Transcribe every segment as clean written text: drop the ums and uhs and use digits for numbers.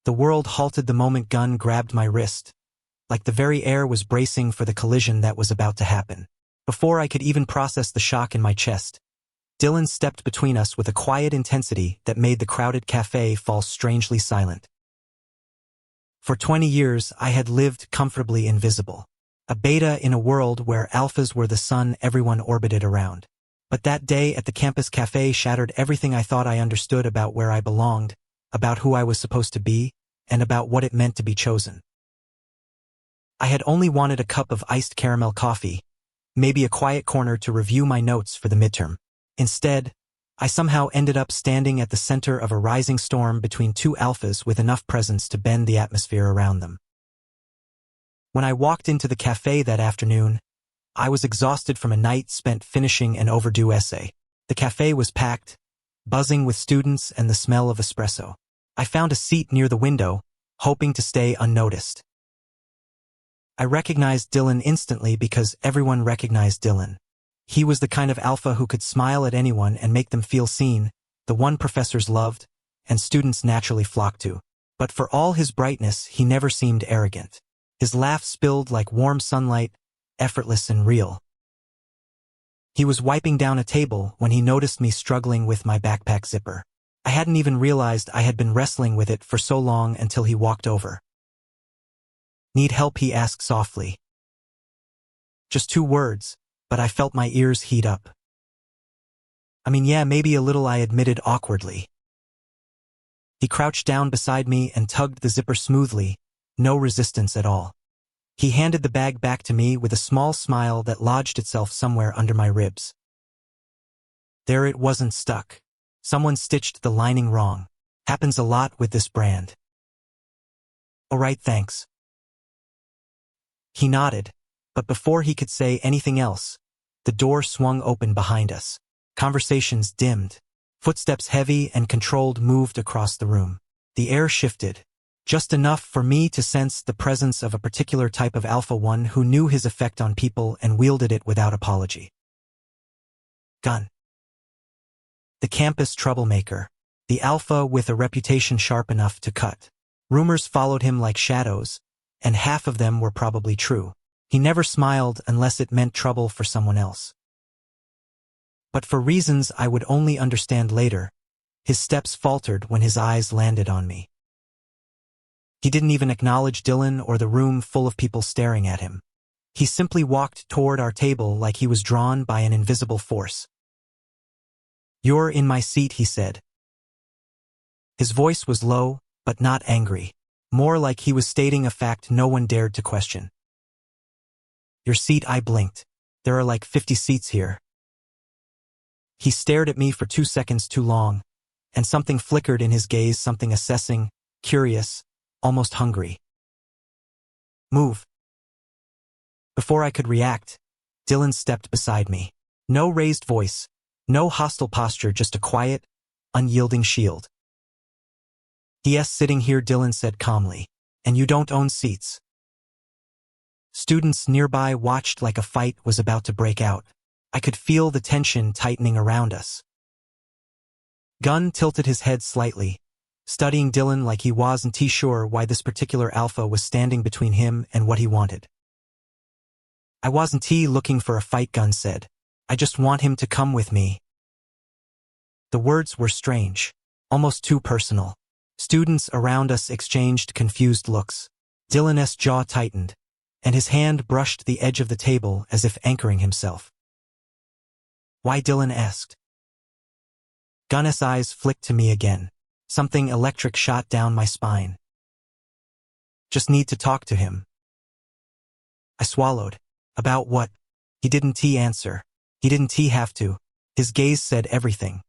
The world halted the moment Gun grabbed my wrist, like the very air was bracing for the collision that was about to happen. Before I could even process the shock in my chest, Dylan stepped between us with a quiet intensity that made the crowded cafe fall strangely silent. For 20 years, I had lived comfortably invisible, a beta in a world where alphas were the sun everyone orbited around. But that day at the campus cafe shattered everything I thought I understood about where I belonged, about who I was supposed to be, and about what it meant to be chosen. I had only wanted a cup of iced caramel coffee, maybe a quiet corner to review my notes for the midterm. Instead, I somehow ended up standing at the center of a rising storm between two alphas with enough presence to bend the atmosphere around them. When I walked into the cafe that afternoon, I was exhausted from a night spent finishing an overdue essay. The cafe was packed, buzzing with students and the smell of espresso. I found a seat near the window, hoping to stay unnoticed. I recognized Dylan instantly because everyone recognized Dylan. He was the kind of alpha who could smile at anyone and make them feel seen, the one professors loved, and students naturally flocked to. But for all his brightness, he never seemed arrogant. His laugh spilled like warm sunlight, effortless and real. He was wiping down a table when he noticed me struggling with my backpack zipper. I hadn't even realized I had been wrestling with it for so long until he walked over. "Need help?" he asked softly. Just 2 words, but I felt my ears heat up. Yeah, maybe a little," I admitted awkwardly. He crouched down beside me and tugged the zipper smoothly, no resistance at all. He handed the bag back to me with a small smile that lodged itself somewhere under my ribs. There, it wasn't stuck. Someone stitched the lining wrong. Happens a lot with this brand. "All right, thanks." He nodded, but before he could say anything else, the door swung open behind us. Conversations dimmed. Footsteps heavy and controlled moved across the room. The air shifted, just enough for me to sense the presence of a particular type of alpha one who knew his effect on people and wielded it without apology. Gun. The campus troublemaker. The alpha with a reputation sharp enough to cut. Rumors followed him like shadows, and half of them were probably true. He never smiled unless it meant trouble for someone else. But for reasons I would only understand later, his steps faltered when his eyes landed on me. He didn't even acknowledge Dylan or the room full of people staring at him. He simply walked toward our table like he was drawn by an invisible force. "You're in my seat," he said. His voice was low, but not angry, more like he was stating a fact no one dared to question. "Your seat?" I blinked. "There are like 50 seats here." He stared at me for 2 seconds too long, and something flickered in his gaze, something assessing, curious, almost hungry. "Move." Before I could react, Dylan stepped beside me. No raised voice, no hostile posture, just a quiet, unyielding shield. "Yes, sitting here," Dylan said calmly. "And you don't own seats." Students nearby watched like a fight was about to break out. I could feel the tension tightening around us. Gunn tilted his head slightly, studying Dylan like he wasn't sure why this particular alpha was standing between him and what he wanted. "I wasn't looking for a fight," Gunn said. "I just want him to come with me." The words were strange, almost too personal. Students around us exchanged confused looks. Dylan's jaw tightened, and his hand brushed the edge of the table as if anchoring himself. "Why?" Dylan asked. Gunn's eyes flicked to me again. Something electric shot down my spine. "Just need to talk to him." I swallowed. "About what?" He didn't answer. He didn't have to. His gaze said everything.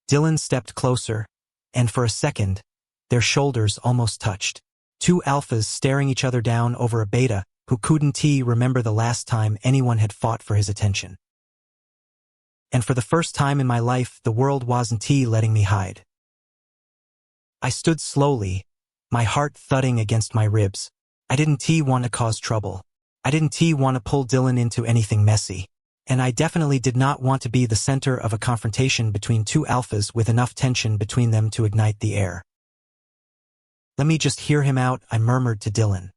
Dylan stepped closer, and for a second, their shoulders almost touched. 2 alphas staring each other down over a beta who couldn't remember the last time anyone had fought for his attention. And for the first time in my life, the world wasn't letting me hide. I stood slowly, my heart thudding against my ribs. I didn't want to cause trouble. I didn't want to pull Dylan into anything messy. And I definitely did not want to be the center of a confrontation between 2 alphas with enough tension between them to ignite the air. Let me just hear him out, I murmured to Dylan.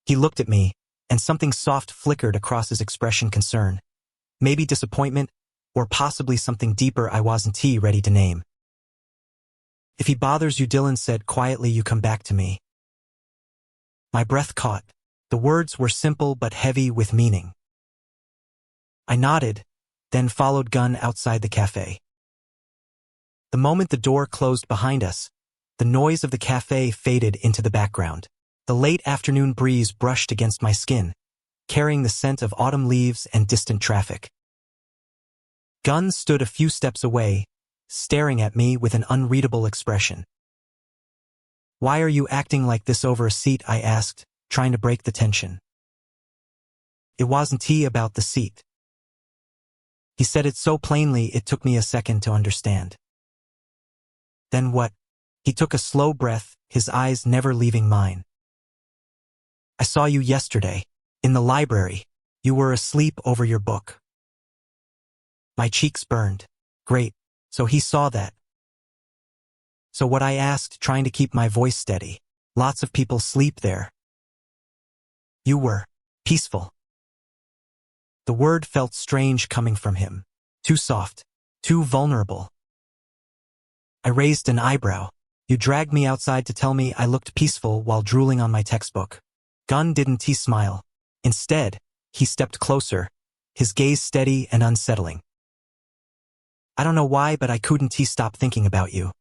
He looked at me, and something soft flickered across his expression: concern. Maybe disappointment, or possibly something deeper I wasn't ready to name. If he bothers you, Dylan said quietly, you come back to me. My breath caught. The words were simple but heavy with meaning. I nodded, then followed Gunn outside the cafe. The moment the door closed behind us, the noise of the cafe faded into the background. The late afternoon breeze brushed against my skin, carrying the scent of autumn leaves and distant traffic. Gunn stood a few steps away, staring at me with an unreadable expression. Why are you acting like this over a seat? I asked, trying to break the tension. It wasn't about the seat. He said it so plainly it took me a second to understand. Then what? He took a slow breath, his eyes never leaving mine. I saw you yesterday, in the library. You were asleep over your book. My cheeks burned. Great, so he saw that. So what? I asked, trying to keep my voice steady. Lots of people sleep there. You were peaceful. The word felt strange coming from him. Too soft, too vulnerable. I raised an eyebrow. You dragged me outside to tell me I looked peaceful while drooling on my textbook. Gunn didn't smile. Instead, he stepped closer, his gaze steady and unsettling. I don't know why, but I couldn't stop thinking about you.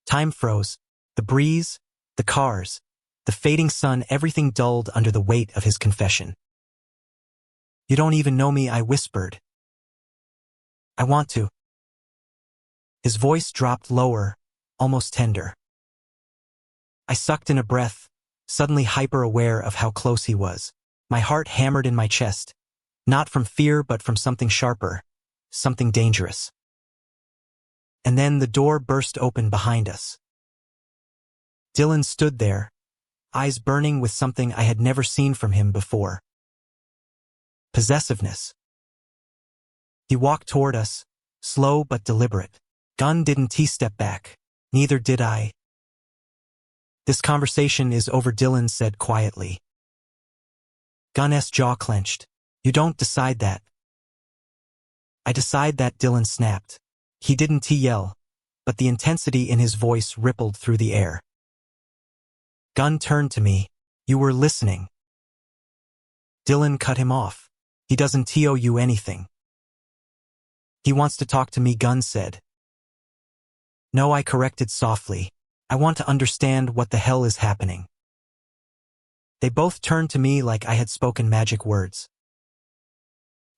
Time froze. The breeze, the cars, the fading sun, everything dulled under the weight of his confession. You don't even know me, I whispered. I want to. His voice dropped lower, almost tender. I sucked in a breath, suddenly hyper-aware of how close he was. My heart hammered in my chest, not from fear but from something sharper, something dangerous. And then the door burst open behind us. Dylan stood there, eyes burning with something I had never seen from him before. Possessiveness. He walked toward us, slow but deliberate. Gunn didn't step back. Neither did I. This conversation is over, Dylan said quietly. Gunn's jaw clenched. You don't decide that. I decide that, Dylan snapped. He didn't yell, but the intensity in his voice rippled through the air. Gunn turned to me. You were listening. Dylan cut him off. He doesn't owe you anything. He wants to talk to me, Gunn said. No, I corrected softly. I want to understand what the hell is happening. They both turned to me like I had spoken magic words.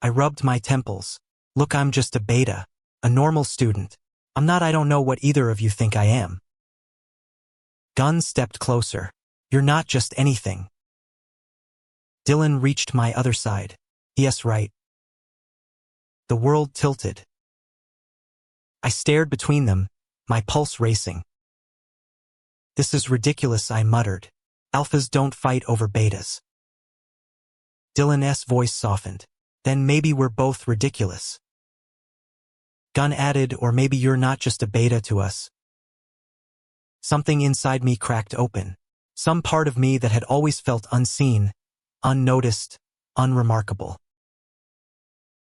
I rubbed my temples. Look, I'm just a beta, a normal student. I'm not. I don't know what either of you think I am. Gunn stepped closer. You're not just anything. Dylan reached my other side. Yes, right. The world tilted. I stared between them, my pulse racing. This is ridiculous, I muttered. Alphas don't fight over betas. Dylan's voice softened. Then maybe we're both ridiculous. Gunn added, or maybe you're not just a beta to us. Something inside me cracked open. Some part of me that had always felt unseen, unnoticed, unremarkable.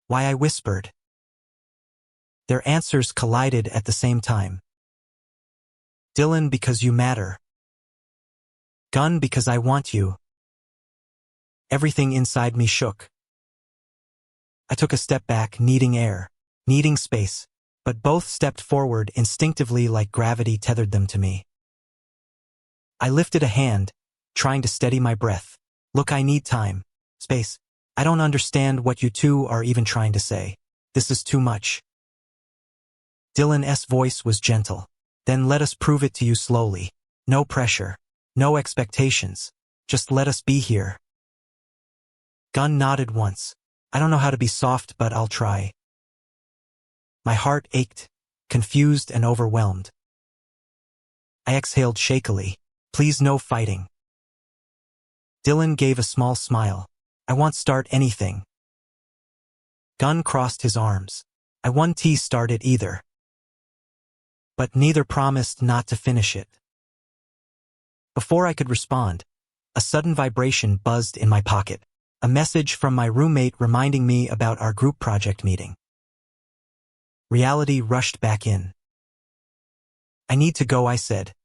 Why, I whispered. Their answers collided at the same time. Dylan, because you matter. Gunn, because I want you. Everything inside me shook. I took a step back, needing air, needing space, but both stepped forward instinctively like gravity tethered them to me. I lifted a hand, trying to steady my breath. Look, I need time, space. I don't understand what you two are even trying to say. This is too much. Dylan's voice was gentle. Then let us prove it to you slowly. No pressure, no expectations. Just let us be here. Gunn nodded once. I don't know how to be soft, but I'll try. My heart ached, confused and overwhelmed. I exhaled shakily. Please, no fighting. Dylan gave a small smile. I won't start anything. Gunn crossed his arms. I won't start it either. But neither promised not to finish it. Before I could respond, a sudden vibration buzzed in my pocket. A message from my roommate reminding me about our group project meeting. Reality rushed back in. "I need to go," I said.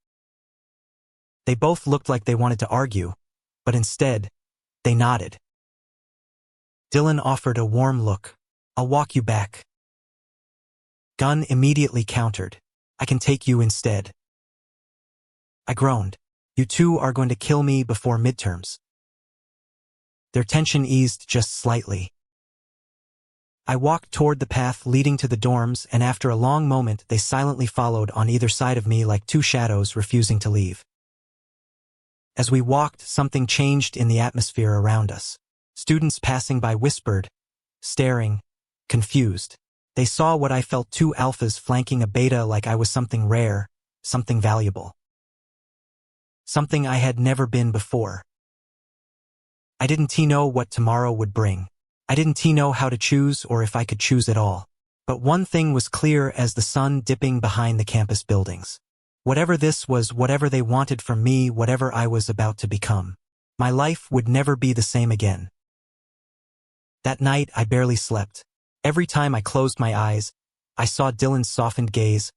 They both looked like they wanted to argue, but instead, they nodded. Dylan offered a warm look. "I'll walk you back." Gunn immediately countered. "I can take you instead." I groaned. "You two are going to kill me before midterms." Their tension eased just slightly. I walked toward the path leading to the dorms, and after a long moment they silently followed on either side of me like two shadows refusing to leave. As we walked, something changed in the atmosphere around us. Students passing by whispered, staring, confused. They saw what I felt: two alphas flanking a beta like I was something rare, something valuable. Something I had never been before. I didn't know what tomorrow would bring. I didn't know how to choose or if I could choose at all. But one thing was clear as the sun dipping behind the campus buildings. Whatever this was, whatever they wanted from me, whatever I was about to become, my life would never be the same again. That night I barely slept. Every time I closed my eyes, I saw Dylan's softened gaze,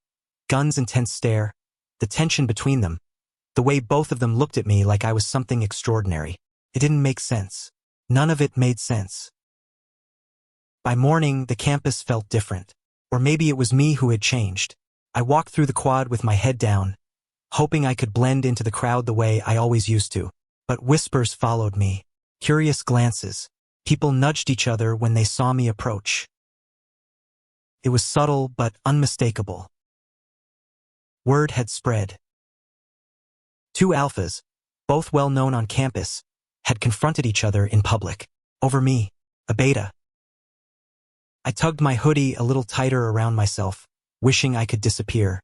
Gunn's intense stare, the tension between them, the way both of them looked at me like I was something extraordinary. It didn't make sense. None of it made sense. By morning, the campus felt different. Or maybe it was me who had changed. I walked through the quad with my head down, hoping I could blend into the crowd the way I always used to. But whispers followed me, curious glances. People nudged each other when they saw me approach. It was subtle but unmistakable. Word had spread. Two alphas, both well known on campus, had confronted each other in public. Over me, a beta. I tugged my hoodie a little tighter around myself, wishing I could disappear.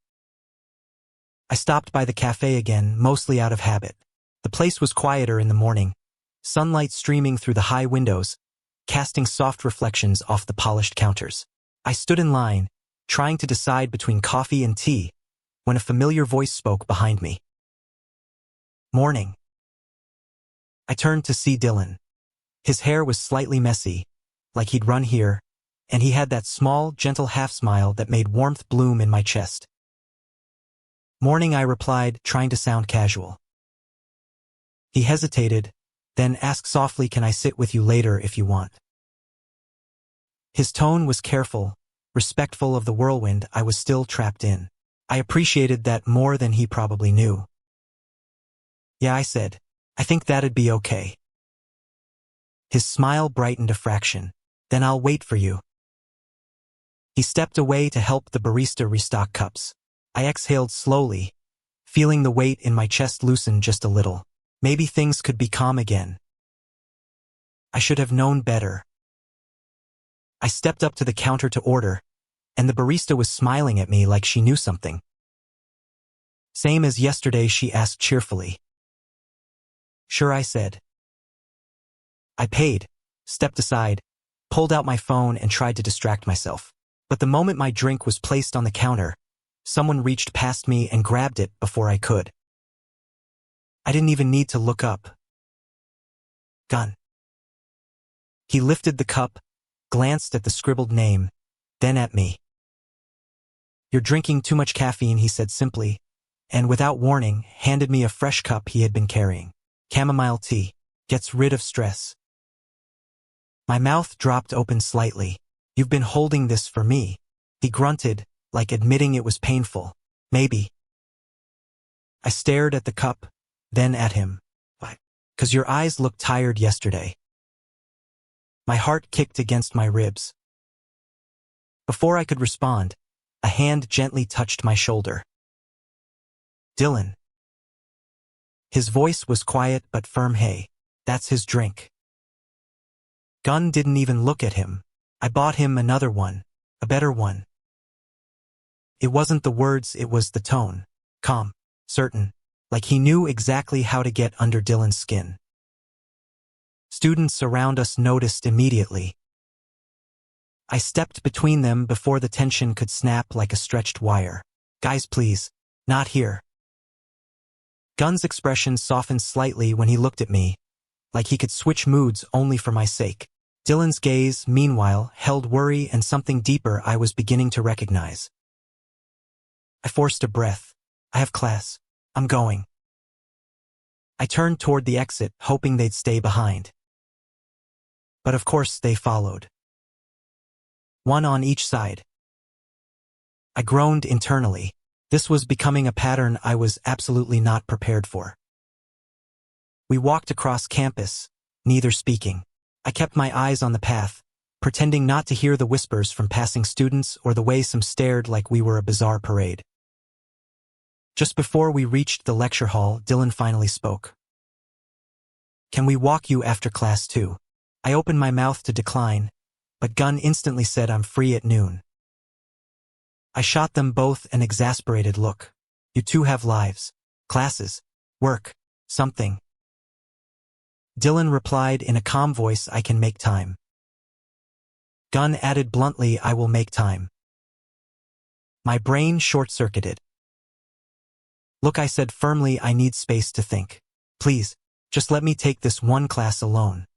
I stopped by the café again, mostly out of habit. The place was quieter in the morning, sunlight streaming through the high windows, casting soft reflections off the polished counters. I stood in line, trying to decide between coffee and tea, when a familiar voice spoke behind me. "Morning." I turned to see Dylan. His hair was slightly messy, like he'd run here, and he had that small, gentle half-smile that made warmth bloom in my chest. "Morning," I replied, trying to sound casual. He hesitated, then asked softly, "Can I sit with you later if you want?" His tone was careful, respectful of the whirlwind I was still trapped in. I appreciated that more than he probably knew. "Yeah," I said. "I think that'd be okay." His smile brightened a fraction. "Then I'll wait for you." He stepped away to help the barista restock cups. I exhaled slowly, feeling the weight in my chest loosen just a little. Maybe things could be calm again. I should have known better. I stepped up to the counter to order, and the barista was smiling at me like she knew something. "Same as yesterday?" she asked cheerfully. "Sure," I said. I paid, stepped aside, pulled out my phone and tried to distract myself. But the moment my drink was placed on the counter, someone reached past me and grabbed it before I could. I didn't even need to look up. Gunn. He lifted the cup, glanced at the scribbled name, then at me. "You're drinking too much caffeine," he said simply, and without warning, handed me a fresh cup he had been carrying. "Chamomile tea. Gets rid of stress." My mouth dropped open slightly. "You've been holding this for me," he grunted, like admitting it was painful. "Maybe." I stared at the cup, then at him. "Why? 'Cause your eyes looked tired yesterday." My heart kicked against my ribs. Before I could respond, a hand gently touched my shoulder. "Dylan." His voice was quiet but firm. "Hey, that's his drink." Gunn didn't even look at him. I bought him another one, a better one. It wasn't the words, it was the tone. Calm, certain, like he knew exactly how to get under Dylan's skin. Students around us noticed immediately. I stepped between them before the tension could snap like a stretched wire. "Guys, please, not here." Gun's expression softened slightly when he looked at me, like he could switch moods only for my sake. Dylan's gaze, meanwhile, held worry and something deeper I was beginning to recognize. I forced a breath. I have class. I'm going. I turned toward the exit, hoping they'd stay behind. But of course they followed. One on each side. I groaned internally. This was becoming a pattern I was absolutely not prepared for. We walked across campus, neither speaking. I kept my eyes on the path, pretending not to hear the whispers from passing students or the way some stared like we were a bizarre parade. Just before we reached the lecture hall, Dylan finally spoke. "Can we walk you after class too?" I opened my mouth to decline, but Gunn instantly said I'm free at noon. I shot them both an exasperated look. You two have lives, classes, work, something. Dylan replied in a calm voice, I can make time. Gunn added bluntly, I will make time. My brain short-circuited. Look, I said firmly, I need space to think. Please, just let me take this one class alone.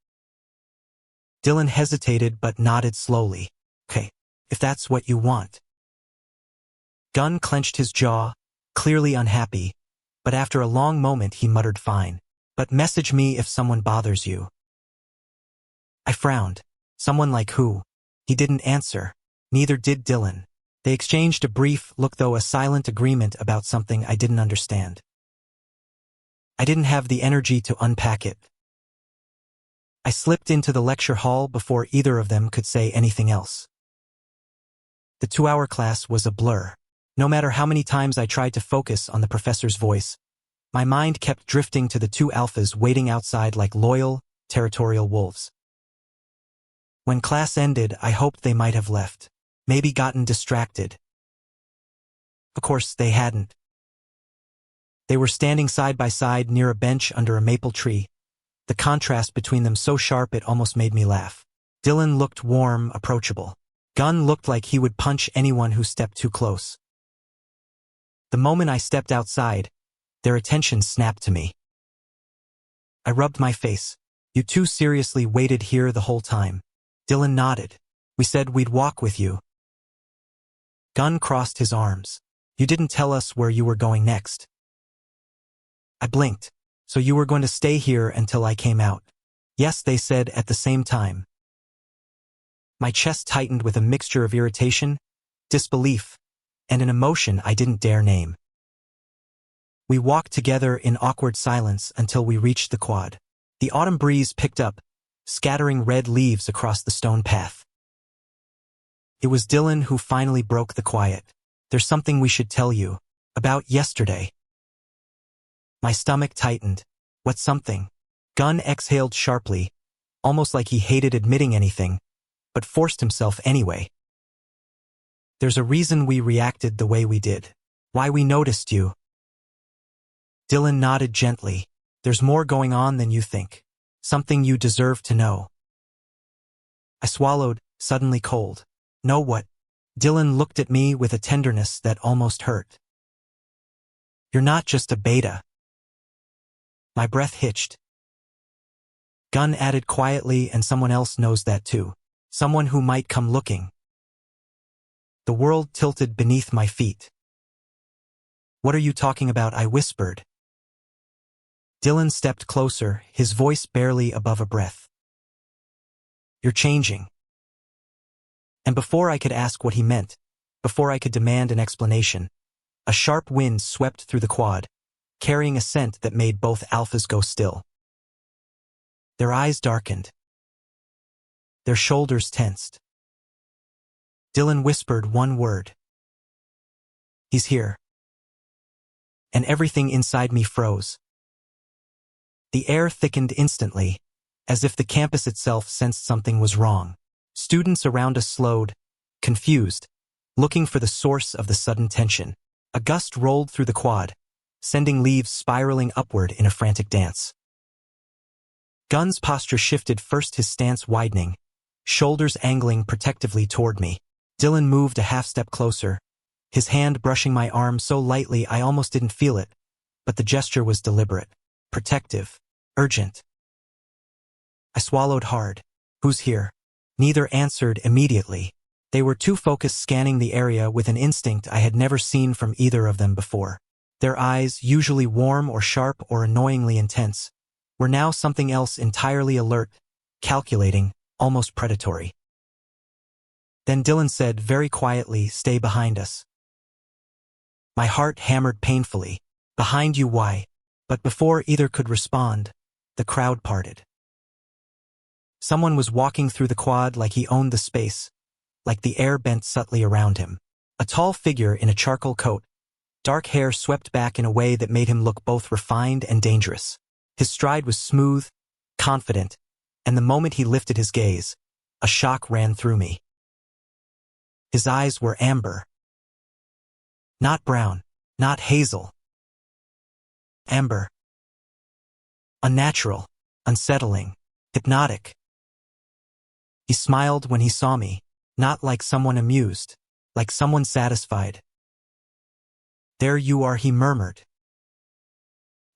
Dylan hesitated but nodded slowly. Okay, if that's what you want. Gunn clenched his jaw, clearly unhappy, but after a long moment he muttered fine. But message me if someone bothers you. I frowned. Someone like who? He didn't answer. Neither did Dylan. They exchanged a brief look, though a silent agreement about something I didn't understand. I didn't have the energy to unpack it. I slipped into the lecture hall before either of them could say anything else. The 2-hour class was a blur. No matter how many times I tried to focus on the professor's voice, my mind kept drifting to the two alphas waiting outside like loyal, territorial wolves. When class ended, I hoped they might have left, maybe gotten distracted. Of course, they hadn't. They were standing side by side near a bench under a maple tree, the contrast between them so sharp it almost made me laugh. Dylan looked warm, approachable. Gunn looked like he would punch anyone who stepped too close. The moment I stepped outside, their attention snapped to me. I rubbed my face. You two seriously waited here the whole time? Dylan nodded. We said we'd walk with you. Gunn crossed his arms. You didn't tell us where you were going next. I blinked. So you were going to stay here until I came out? Yes, they said at the same time. My chest tightened with a mixture of irritation, disbelief, and an emotion I didn't dare name. We walked together in awkward silence until we reached the quad. The autumn breeze picked up, scattering red leaves across the stone path. It was Dylan who finally broke the quiet. There's something we should tell you. About yesterday. My stomach tightened. What something? Gunn exhaled sharply, almost like he hated admitting anything, but forced himself anyway. There's a reason we reacted the way we did. Why we noticed you. Dylan nodded gently. There's more going on than you think. Something you deserve to know. I swallowed, suddenly cold. Know what? Dylan looked at me with a tenderness that almost hurt. You're not just a beta. My breath hitched. Gunn added quietly, and someone else knows that too. Someone who might come looking. The world tilted beneath my feet. What are you talking about? I whispered. Dylan stepped closer, his voice barely above a breath. You're changing. And before I could ask what he meant, before I could demand an explanation, a sharp wind swept through the quad, carrying a scent that made both alphas go still. Their eyes darkened. Their shoulders tensed. Dylan whispered one word. He's here. And everything inside me froze. The air thickened instantly, as if the campus itself sensed something was wrong. Students around us slowed, confused, looking for the source of the sudden tension. A gust rolled through the quad, sending leaves spiraling upward in a frantic dance. Gunn's posture shifted, first his stance widening, shoulders angling protectively toward me. Dylan moved a half step closer, his hand brushing my arm so lightly I almost didn't feel it, but the gesture was deliberate, protective, urgent. I swallowed hard. Who's here? Neither answered immediately. They were too focused scanning the area with an instinct I had never seen from either of them before. Their eyes, usually warm or sharp or annoyingly intense, were now something else entirely alert, calculating, almost predatory. Then Dylan said very quietly, "Stay behind us." My heart hammered painfully. "Behind you, why?" But before either could respond, the crowd parted. Someone was walking through the quad like he owned the space, like the air bent subtly around him. A tall figure in a charcoal coat, dark hair swept back in a way that made him look both refined and dangerous. His stride was smooth, confident, and the moment he lifted his gaze, a shock ran through me. His eyes were amber. Not brown, not hazel. Amber. Unnatural, unsettling, hypnotic. He smiled when he saw me, not like someone amused, like someone satisfied. "There you are," he murmured.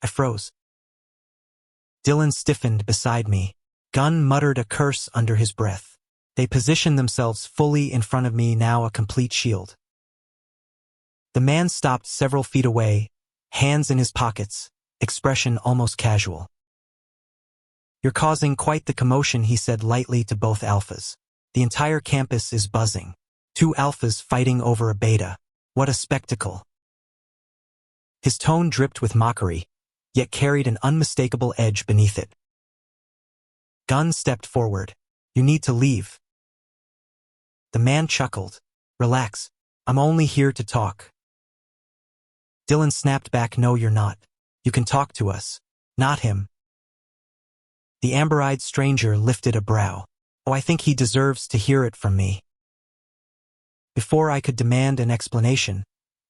I froze. Dylan stiffened beside me. Gunn muttered a curse under his breath. They positioned themselves fully in front of me, now a complete shield. The man stopped several feet away, hands in his pockets, expression almost casual. "You're causing quite the commotion," he said lightly to both alphas. "The entire campus is buzzing. 2 alphas fighting over a beta. What a spectacle." His tone dripped with mockery, yet carried an unmistakable edge beneath it. Gunn stepped forward. "You need to leave." The man chuckled. "Relax. I'm only here to talk." Dylan snapped back, "No, you're not. You can talk to us, not him." The amber-eyed stranger lifted a brow. "Oh, I think he deserves to hear it from me." Before I could demand an explanation,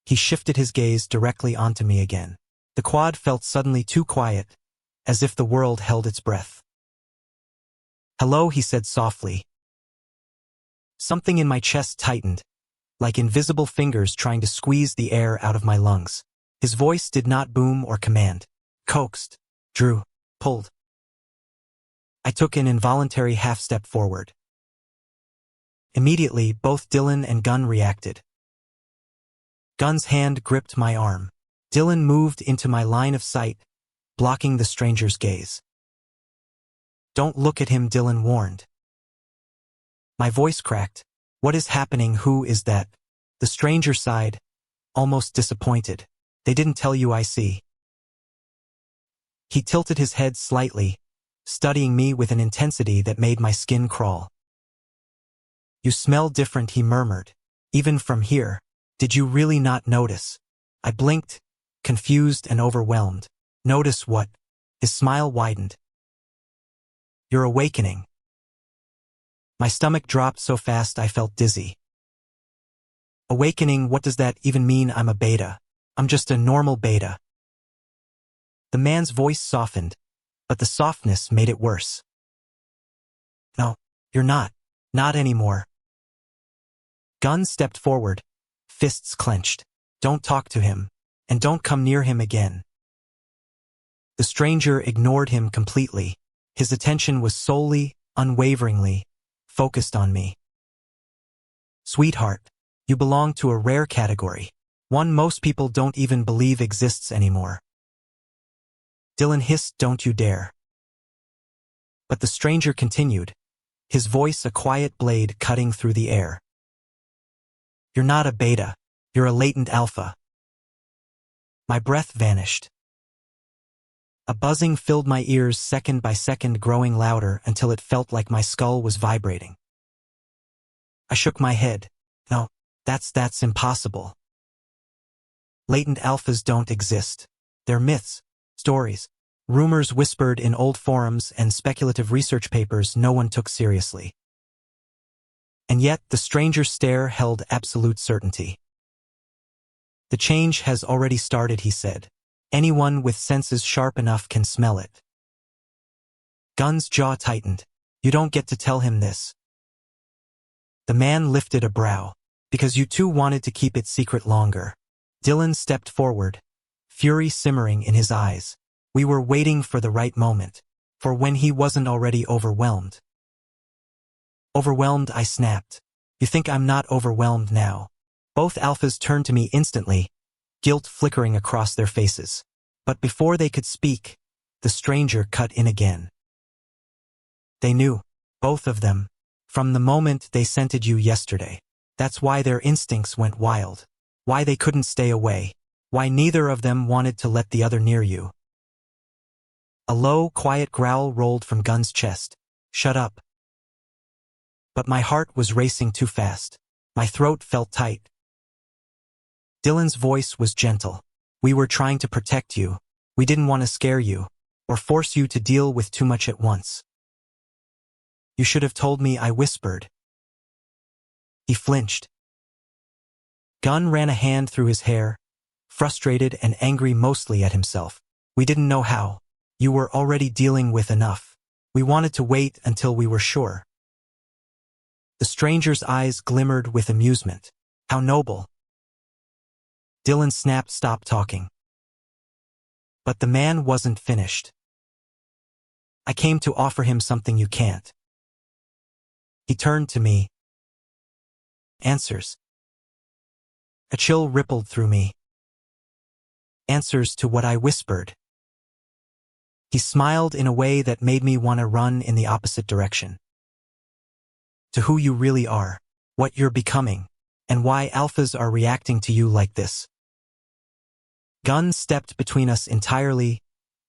he shifted his gaze directly onto me again. The quad felt suddenly too quiet, as if the world held its breath. "Hello," he said softly. Something in my chest tightened, like invisible fingers trying to squeeze the air out of my lungs. His voice did not boom or command. Coaxed, drew, pulled. I took an involuntary half-step forward. Immediately, both Dylan and Gunn reacted. Gunn's hand gripped my arm. Dylan moved into my line of sight, blocking the stranger's gaze. "Don't look at him," Dylan warned. My voice cracked. "What is happening? Who is that?" The stranger sighed, almost disappointed. "They didn't tell you, I see." He tilted his head slightly, studying me with an intensity that made my skin crawl. "You smell different," he murmured. "Even from here. Did you really not notice?" I blinked, confused and overwhelmed. "Notice what?" His smile widened. "You're awakening." My stomach dropped so fast I felt dizzy. "Awakening? What does that even mean? I'm a beta. I'm just a normal beta." The man's voice softened, but the softness made it worse. "No, you're not. Not anymore." Gunn stepped forward, fists clenched. "Don't talk to him, and don't come near him again." The stranger ignored him completely. His attention was solely, unwaveringly, focused on me. "Sweetheart, you belong to a rare category. One most people don't even believe exists anymore." Dylan hissed, "Don't you dare." But the stranger continued, his voice a quiet blade cutting through the air. "You're not a beta. You're a latent alpha." My breath vanished. A buzzing filled my ears, second by second growing louder until it felt like my skull was vibrating. I shook my head. "No, that's impossible. Latent alphas don't exist. They're myths, stories, rumors whispered in old forums and speculative research papers no one took seriously." And yet the stranger's stare held absolute certainty. "The change has already started," he said. "Anyone with senses sharp enough can smell it." Gunn's jaw tightened. "You don't get to tell him this." The man lifted a brow. "Because you two wanted to keep it secret longer." Dylan stepped forward, fury simmering in his eyes. We were waiting for the right moment, for when he wasn't already overwhelmed. Overwhelmed, I snapped. You think I'm not overwhelmed now? Both alphas turned to me instantly, guilt flickering across their faces. But before they could speak, the stranger cut in again. They knew, both of them, from the moment they scented you yesterday. That's why their instincts went wild. Why they couldn't stay away. Why neither of them wanted to let the other near you. A low, quiet growl rolled from Gun's chest. Shut up. But my heart was racing too fast. My throat felt tight. Dylan's voice was gentle. We were trying to protect you. We didn't want to scare you, or force you to deal with too much at once. You should have told me, I whispered. He flinched. Gun ran a hand through his hair, frustrated and angry mostly at himself. We didn't know how. You were already dealing with enough. We wanted to wait until we were sure. The stranger's eyes glimmered with amusement. How noble. Dylan snapped, stop talking. But the man wasn't finished. I came to offer him something you can't. He turned to me. Answers. A chill rippled through me. Answers to what I whispered. He smiled in a way that made me want to run in the opposite direction. To who you really are, what you're becoming, and why alphas are reacting to you like this. Gun stepped between us entirely,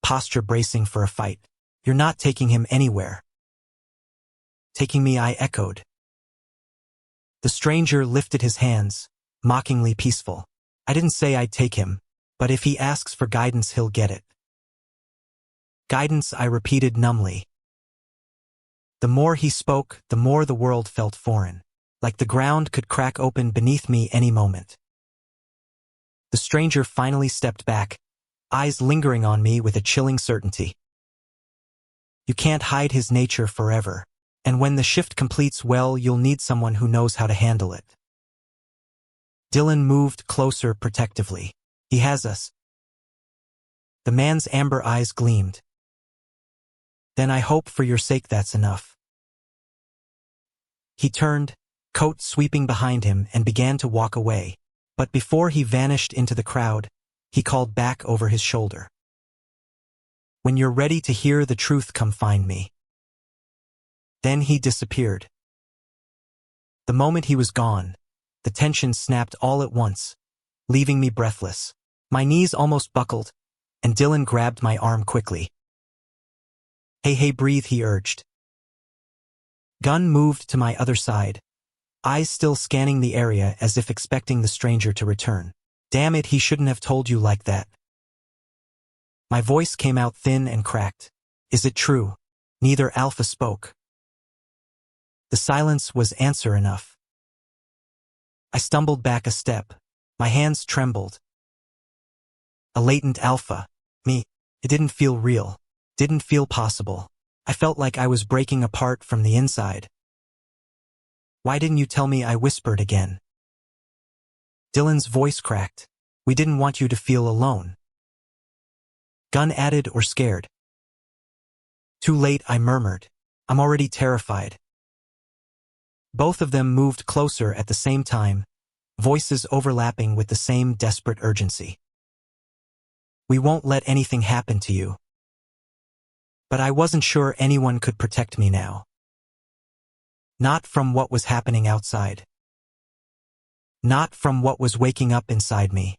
posture bracing for a fight. You're not taking him anywhere. Taking me, I echoed. The stranger lifted his hands, mockingly peaceful. I didn't say I'd take him, but if he asks for guidance, he'll get it. Guidance, I repeated numbly. The more he spoke, the more the world felt foreign, like the ground could crack open beneath me any moment. The stranger finally stepped back, eyes lingering on me with a chilling certainty. You can't hide his nature forever, and when the shift completes, well, you'll need someone who knows how to handle it. Dylan moved closer protectively. He has us. The man's amber eyes gleamed. Then I hope for your sake that's enough. He turned, coat sweeping behind him, and began to walk away. But before he vanished into the crowd, he called back over his shoulder. When you're ready to hear the truth, come find me. Then he disappeared. The moment he was gone, the tension snapped all at once, leaving me breathless. My knees almost buckled, and Dylan grabbed my arm quickly. Hey, breathe, he urged. Gun moved to my other side, eyes still scanning the area as if expecting the stranger to return. Damn it, he shouldn't have told you like that. My voice came out thin and cracked. Is it true? Neither alpha spoke. The silence was answer enough. I stumbled back a step. My hands trembled. A latent alpha. Me. It didn't feel real. Didn't feel possible. I felt like I was breaking apart from the inside. Why didn't you tell me? I whispered again. Dylan's voice cracked. We didn't want you to feel alone. Gun added, or scared. Too late, I murmured. I'm already terrified. Both of them moved closer at the same time, voices overlapping with the same desperate urgency. We won't let anything happen to you. But I wasn't sure anyone could protect me now. Not from what was happening outside. Not from what was waking up inside me.